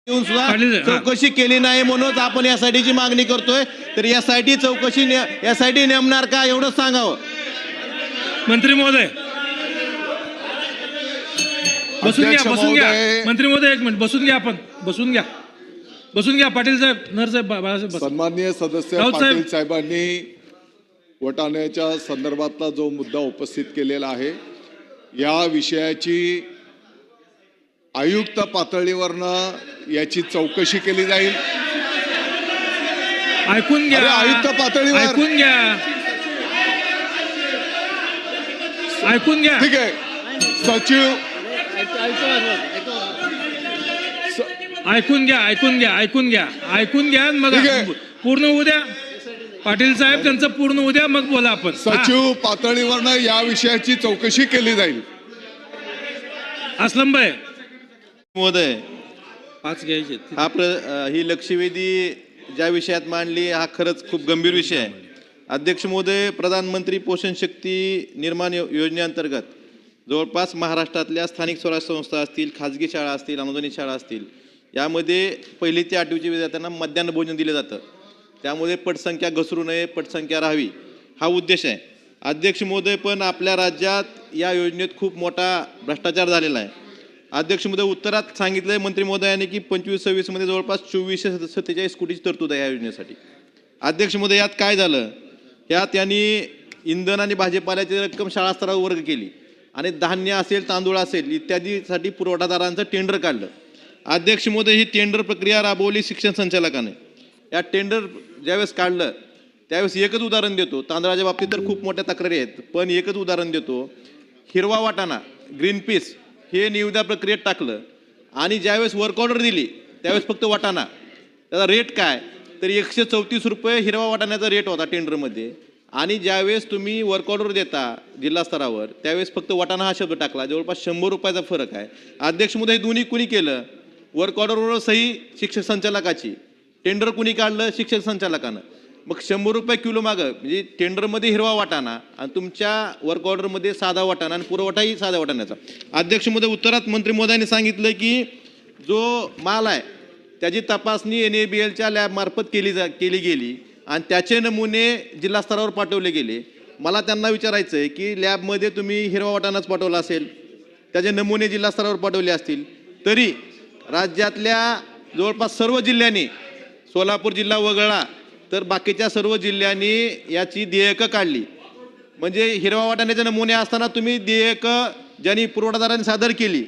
येऊन सुद्धा चौकशी केली नाही म्हणूनच आपण एसआयटीची मागणी करतोय. तर एसआयटी चौकशी एसआयटी नेमणार का एवढंच सांगावं. मंत्री महोदय बसून घ्या, बसून घ्या. मंत्री महोदय एक मिनिट बसून घ्या, आपण बसून घ्या, बसून घ्या. पाटील साहेब, नरसाहेब, बाळासाहेब. सन्माननीय सदस्य पाटील साहेबांनी वटाण्याच्या संदर्भातला जो मुद्दा उपस्थित केलेला आहे या विषयाची आयुक्त पातळीवरनं याची चौकशी केली जाईल. ऐकून घ्या, आयुक्त पातळीवर ऐकून घ्या, ऐकून घ्या. ठीक आहे. सचिव ऐकून घ्या, ऐकून घ्या, ऐकून घ्या, ऐकून घ्या. मग पूर्ण होऊ द्या पाटील साहेब, त्यांचं पूर्ण होऊ द्या, मग बोला आपण. सचिव पातळीवरनं या विषयाची चौकशी केली जाईल. असलम भाई महोदय, पाच घ्यायचे. ही लक्षवेधी ज्या विषयात मांडली हा खरंच खूप गंभीर विषय आहे. अध्यक्ष महोदय, प्रधानमंत्री पोषण शक्ती निर्माण योजनेअंतर्गत जवळपास महाराष्ट्रातल्या स्थानिक स्वराज्य संस्था असतील, खाजगी शाळा असतील, अनुदानित शाळा असतील, यामध्ये 1ली ते 8वीच्या विद्यार्थ्यांना मध्यान्ह भोजन दिलं जातं. त्यामुळे पटसंख्या घसरू नये, पटसंख्या राहावी हा उद्देश आहे. अध्यक्ष महोदय, पण आपल्या राज्यात या योजनेत खूप मोठा भ्रष्टाचार झालेला आहे. अध्यक्ष महोदय, उत्तरात सांगितलंय मंत्री महोदयाने की 25-26 मध्ये जवळपास 2447 कोटीची तरतूद आहे या योजनेसाठी. अध्यक्ष महोदय, यात काय झालं, यात त्यांनी इंधन आणि भाजीपाल्याची रक्कम शाळा स्तरावर वर्ग केली आणि धान्य असेल, तांदूळ असेल इत्यादीसाठी पुरवठादारांचं टेंडर काढलं. अध्यक्ष महोदय, ही टेंडर प्रक्रिया राबवली शिक्षण संचालकाने. या टेंडर ज्यावेळेस काढलं त्यावेळेस एकच उदाहरण देतो, तांदळाच्या बाबतीत तर खूप मोठ्या तक्रारी आहेत, पण एकच उदाहरण देतो. हिरवा वाटाणा, ग्रीन पीस हे निविदा प्रक्रियेत टाकलं आणि ज्यावेळेस वर्क ऑर्डर दिली त्यावेळेस फक्त वाटाणा, त्याचा रेट काय तर 134 रुपये हिरवा वाटाण्याचा रेट होता टेंडरमध्ये. आणि ज्यावेळेस तुम्ही वर्क ऑर्डर देता जिल्हा स्तरावर त्यावेळेस फक्त वाटाणा हा शब्द टाकला. जवळपास 100 रुपयाचा फरक आहे. अध्यक्ष महोदय, दोन्ही कुणी केलं? वर्क ऑर्डरवर सही शिक्षक संचालकाची, टेंडर कुणी काढलं? शिक्षक संचालकानं. मग 100 रुपये किलो मागं, म्हणजे टेंडरमध्ये हिरवा वाटाणा आणि तुमच्या वर्क ऑर्डरमध्ये साधा वाटाणा आणि पुरवठाही साध्या वाटाण्याचा. अध्यक्ष महोदय, उत्तरात मंत्री महोदयांनी सांगितलं की जो माल आहे त्याची तपासणी NABLच्या लॅबमार्फत केली गेली आणि त्याचे नमुने जिल्हा स्तरावर पाठवले गेले. मला त्यांना विचारायचं आहे की लॅबमध्ये तुम्ही हिरवा वाटाणाच पाठवला असेल, त्याचे नमुने जिल्हा स्तरावर पाठवले असतील, तरी राज्यातल्या जवळपास सर्व जिल्ह्यांनी, सोलापूर जिल्हा वगळला तर बाकीच्या सर्व जिल्ह्यांनी याची देयकं काढली. म्हणजे हिरवा वाटाण्याचे नमुने असताना तुम्ही देयकं ज्यांनी पुरवठादारांनी सादर केली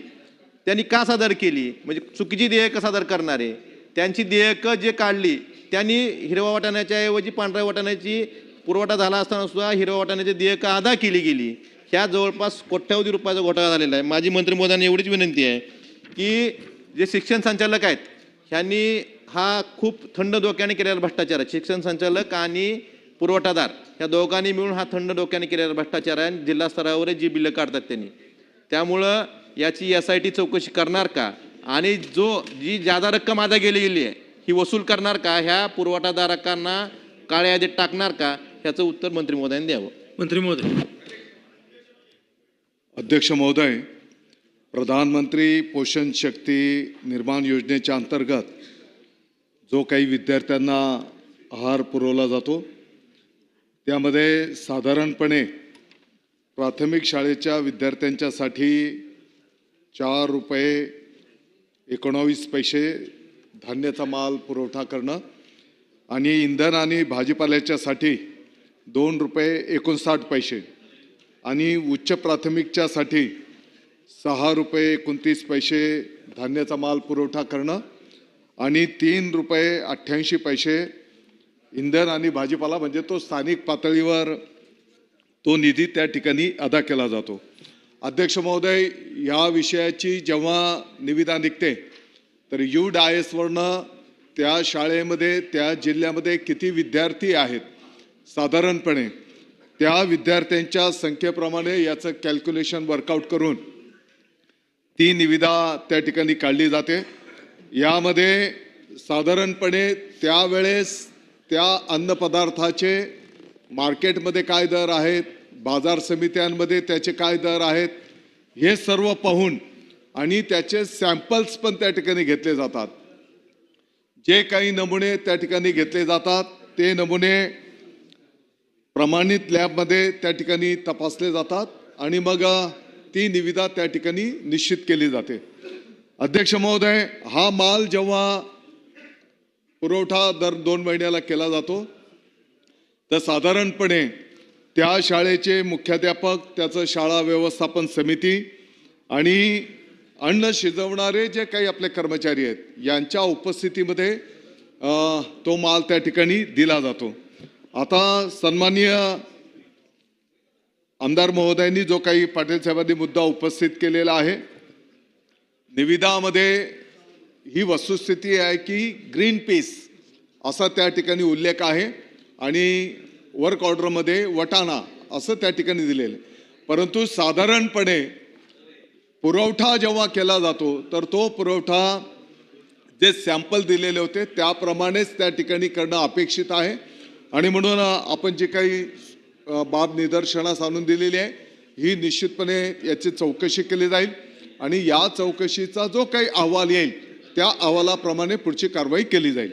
त्यांनी का सादर केली, म्हणजे चुकीची देयकं सादर करणारे त्यांची देयकं जे काढली त्यांनी हिरवा वाटाण्याच्या ऐवजी पांढऱ्या वाटाण्याची पुरवठा झाला असताना सुद्धा हिरवा वाटाण्याची देयकं अदा केली गेली. ह्या जवळपास कोट्यावधी रुपयाचा घोटाळा झालेला आहे. माझी मंत्री महोदयांना एवढीच विनंती आहे की जे शिक्षण संचालक आहेत ह्यांनी हा खूप थंड डोक्याने केलेला भ्रष्टाचार आहे. शिक्षण संचालक आणि पुरवठादार ह्या दोघांनी मिळून हा थंड डोक्याने केलेला भ्रष्टाचार आहे. जिल्हा स्तरावर जी बिलं काढतात त्यांनी, त्यामुळं याची SIT चौकशी करणार का आणि जी जादा रक्कम अदा गेली आहे ही वसूल करणार का, ह्या पुरवठादारांना काळ्या यादीत टाकणार का, ह्याचं उत्तर मंत्री महोदयांनी द्यावं. मंत्री महोदय. अध्यक्ष महोदय, प्रधानमंत्री पोषण शक्ती निर्माण योजनेच्या अंतर्गत जो काही विद्यार्थ्यांना आहार पुरवला जातो त्यामध्ये साधारणपणे प्राथमिक शाळेच्या विद्यार्थ्यांच्यासाठी 4 रुपये 19 पैसे धान्याचा माल पुरवठा करणं आणि इंधन आणि भाजीपाल्याच्यासाठी 2 रुपये 59 पैसे आणि उच्च प्राथमिकच्यासाठी 6 रुपये 29 पैसे धान्याचा माल पुरवठा करणं आणि 3 रुपये 88 पैसे इंधन आणि भाजीपाला, म्हणजे तो स्थानिक पातळीवर तो निधी त्या ठिकाणी अदा केला जातो. अध्यक्ष महोदय, या विषयाची जेव्हा निविदा निघते तर UDISवरनं त्या शाळेमध्ये त्या जिल्ह्यामध्ये किती विद्यार्थी आहेत साधारणपणे त्या विद्यार्थ्यांच्या संख्येप्रमाणे याचं कॅल्क्युलेशन वर्कआउट करून ती निविदा त्या ठिकाणी काढली जाते. यामध्ये साधारणपणे त्यावेळेस त्या अन्नपदार्थाचे मार्केटमध्ये काय दर आहेत, बाजार समित्यांमध्ये त्याचे काय दर आहेत हे सर्व पाहून आणि त्याचे सॅम्पल्स पण त्या ठिकाणी घेतले जातात. जे काही नमुने त्या ठिकाणी घेतले जातात ते नमुने प्रमाणित लॅबमध्ये त्या ठिकाणी तपासले जातात आणि मग ती निविदा त्या ठिकाणी निश्चित केली जाते. अध्यक्ष महोदय, हा माल जेव्हा पुरवठा दर 2 महिन्याला केला जातो तर साधारणपणे त्या शाळेचे मुख्याध्यापक, त्याचं शाळा व्यवस्थापन समिती आणि अन्न शिजवणारे जे काही आपले कर्मचारी आहेत यांच्या उपस्थितीमध्ये तो माल त्या ठिकाणी दिला जातो. आता सन्माननीय आमदार महोदयांनी जो काही पाटील साहेबांनी मुद्दा उपस्थित केलेला आहे, निविदामध्ये ही वस्तुस्थिती आहे की ग्रीन पीस असा त्या ठिकाणी उल्लेख आहे आणि वर्क ऑर्डरमध्ये वटाणा असं त्या ठिकाणी दिलेलं आहे. परंतु साधारणपणे पुरवठा जेव्हा केला जातो तर तो पुरवठा जे सॅम्पल दिलेले होते त्याप्रमाणेच त्या ठिकाणी करणं अपेक्षित आहे आणि म्हणून आपण जी काही बाब निदर्शनास आणून दिलेली आहे ही निश्चितपणे याची चौकशी केली जाईल आणि या चौकशीचा जो काही अहवाल येईल त्या अहवालाप्रमाणे पुढची कारवाई केली जाईल.